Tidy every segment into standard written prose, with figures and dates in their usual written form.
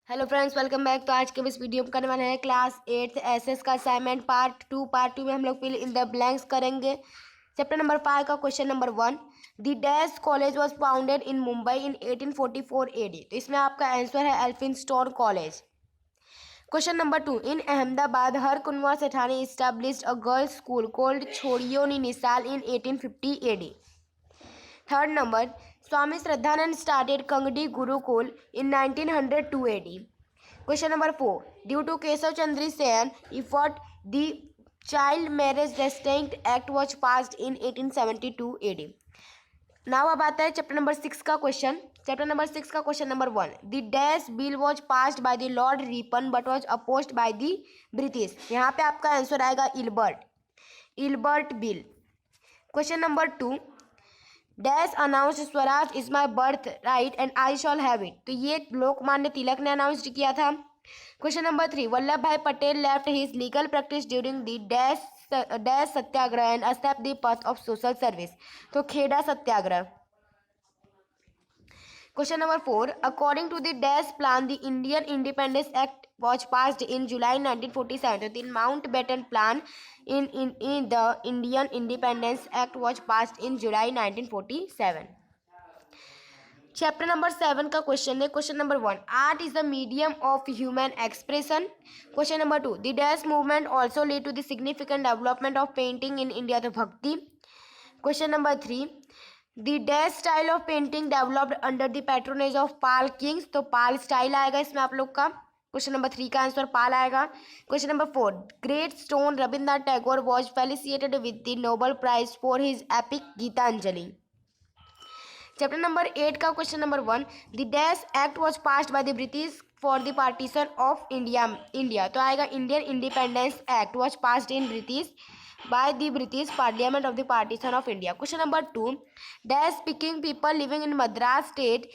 Hello friends, welcome back. तो आज के इस वीडियो में करने वाले हैं क्लास 8 एसएस का असाइनमेंट पार्ट 2 में हम लोग फिल इन द ब्लैंक्स करेंगे। चैप्टर नंबर 5 का question number 1, the dash college was founded in Mumbai in 1844 AD. तो इसमें आपका आंसर है Elphinstone college. Question number 2, in Ahmedabad Harkunvar Sethani established a girls school called छोरियों नी निसाल in 1850 AD. Third number, Swami Shraddhanand started Kangdi Gurukul in 1902 AD. Question number 4. Due to Kesav Chandra Sen effort, the Child Marriage Restraint Act was passed in 1872 AD. Now अब आता है chapter number 6 का question. Chapter number 6 का question number 1, the dash bill was passed by the Lord Ripon but was opposed bye the British. यहाँ पे आपका answer आएगा Ilbert bill. Question number 2, dash announce Swaraj is my birth right and I shawl have it. तो ये लोकमान्य तिलक ने announce किया था। Question number 3, Vallabh bhai Patel left his legal practice during the dash Satyagraha and accept the path of social service. तो Kheda Satyagraha. Question number 4, according to the dash plan, the Indian Independence Act was passed in July 1947. So the Mountbatten Plan in the Indian Independence Act was passed in July 1947. Chapter number 7 का question है। Question number 1, art is the medium of human expression. Question number 2, the dash movement also lead to the significant development of painting in India. तो Bhakti. Question number 3, the dash style of painting developed under the patronage of Pala kings. तो Pala style आएगा इसमें आप लोग का। Question number 3 का answer Pal आएगा। Question number 4, great stone Rabindranath Tagore was felicitated with the Nobel prize for his epic Gitanjali. Chapter number 8 का question number 1, the dash act was passed by the British for the partition of India. तो आएगा Indian independence act was passed in British by the British Parliament of the Partition of India. Question number 2, dash speaking people living in Madras state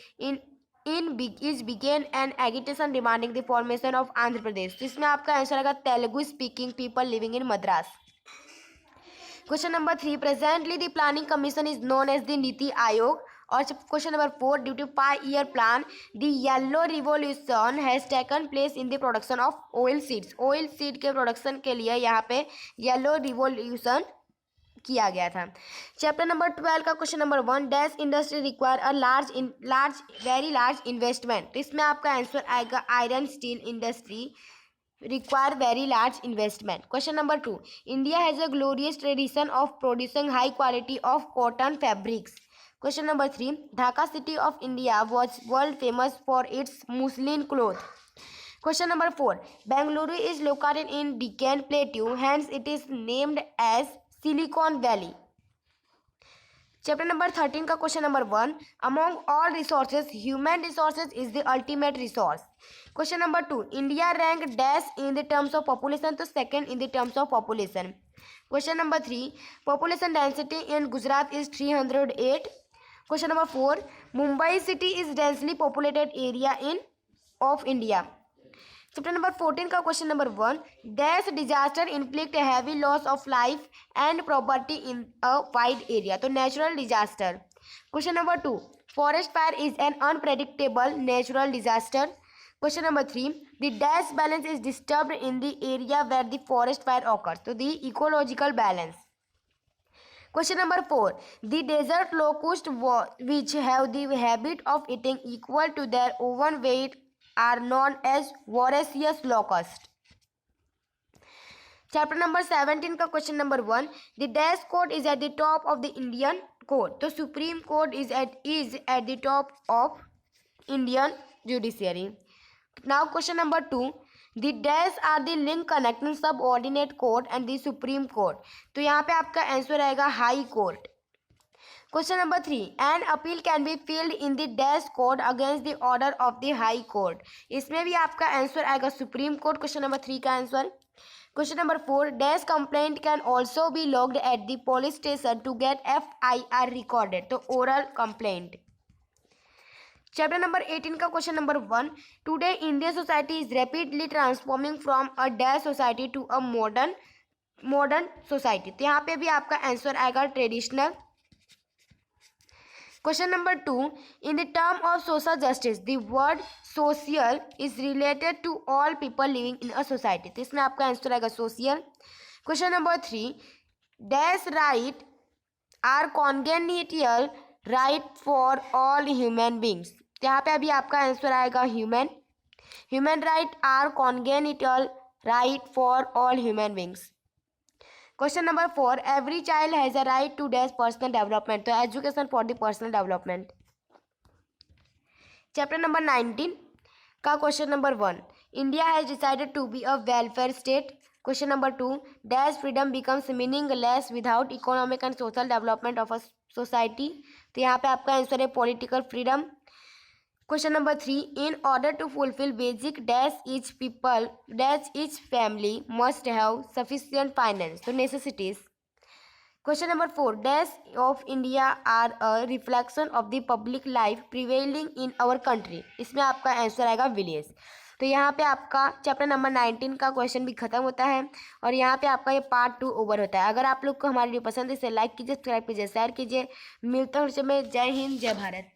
began an agitation demanding the formation of Andhra Pradesh. तो इसमें आपका answer आएगा Telugu speaking people living in Madras. Question number 3, presently the planning commission is known as the Niti Aayog. और question number 4, due to 5-year plan the yellow revolution has taken place in the production of oil seeds. Oil seed के production के लिए यहाँ पे yellow revolution किया गया था। Chapter number 12 का question number 1, dash industry require a very large investment. तो इसमें आपका आंसर आएगा iron steel industry require very large investment. Question number 2, India has a glorious tradition of producing high quality of cotton fabrics. Question number 3, Dhaka city of India was world famous for its muslin cloth. Question number 4, Bangalore is located in Deccan Plateau, hence it is named as Silicon Valley. Chapter number 13 का question number 1, among all resources human resources is the ultimate resource. Question number 2, India rank dash in the terms of population. तो second in the terms of population. Question number 3, population density in Gujarat is 308। Question number 4, Mumbai city is densely populated area in of India. Chapter number 14 का question number 1, dash disaster inflict heavy loss of life and property in a wide area. तो natural disaster. Question number 2, forest fire is an unpredictable natural disaster. Question number 3, the dash balance is disturbed in the area where the forest fire occurs. तो the ecological balance. Question number 4, the desert locust which have the habit of eating equal to their own weight are known as voracious locust. Chapter number 17 का question number 1, the dash court is at the top of the Indian court. तो Supreme Court is at the top of Indian judiciary. Now question number 2, the dash are the link connecting subordinate court and the Supreme Court. तो यहाँ पे आपका answer आएगा high court. Question number 3, an appeal can be field in the dash court against the order of the high court. इसमें भी आपका answer आएगा supreme court. Question number 3 का answer. Question number 4, dash complaint can also be logged at the police station to get FIR recorded. तो oral complaint. Chapter number 18 का question number 1, today Indian society is rapidly transforming from a dash society to a modern society. तो यहाँ पे भी आपका answer आएगा traditional. Question number 2, in the term of social justice the word social is related to all people living in a society. तो इसमें आपका answer आएगा social. Question number 3, dash right are congenital right for all human beings. तो यहाँ पे अभी आपका answer आएगा human. Human right are congenital right for all human beings. Question number 4, every child has a right to dash personal development. तो education for the personal development. Chapter number 19 का question number 1, India has decided to be a welfare state. Question number 2, dash freedom becomes meaningless without economic and social development of a society. तो यहाँ पे आपका answer है political freedom. Question number 3, in order to fulfil basic dash each people dash each family must have sufficient finance. तो necessities. Question number 4, dash of India are a reflection of the public life prevailing in our country. इसमें आपका answer आएगा village. तो यहाँ पे आपका chapter number 19 का question भी खत्म होता है और यहाँ पे आपका ये पार्ट 2 ओवर होता है। अगर आप लोग को हमारी वीडियो पसंद है इसे लाइक कीजिए, सब्सक्राइब कीजिए, शेयर कीजिए। मिलता हूँ में। जय हिंद, जय भारत।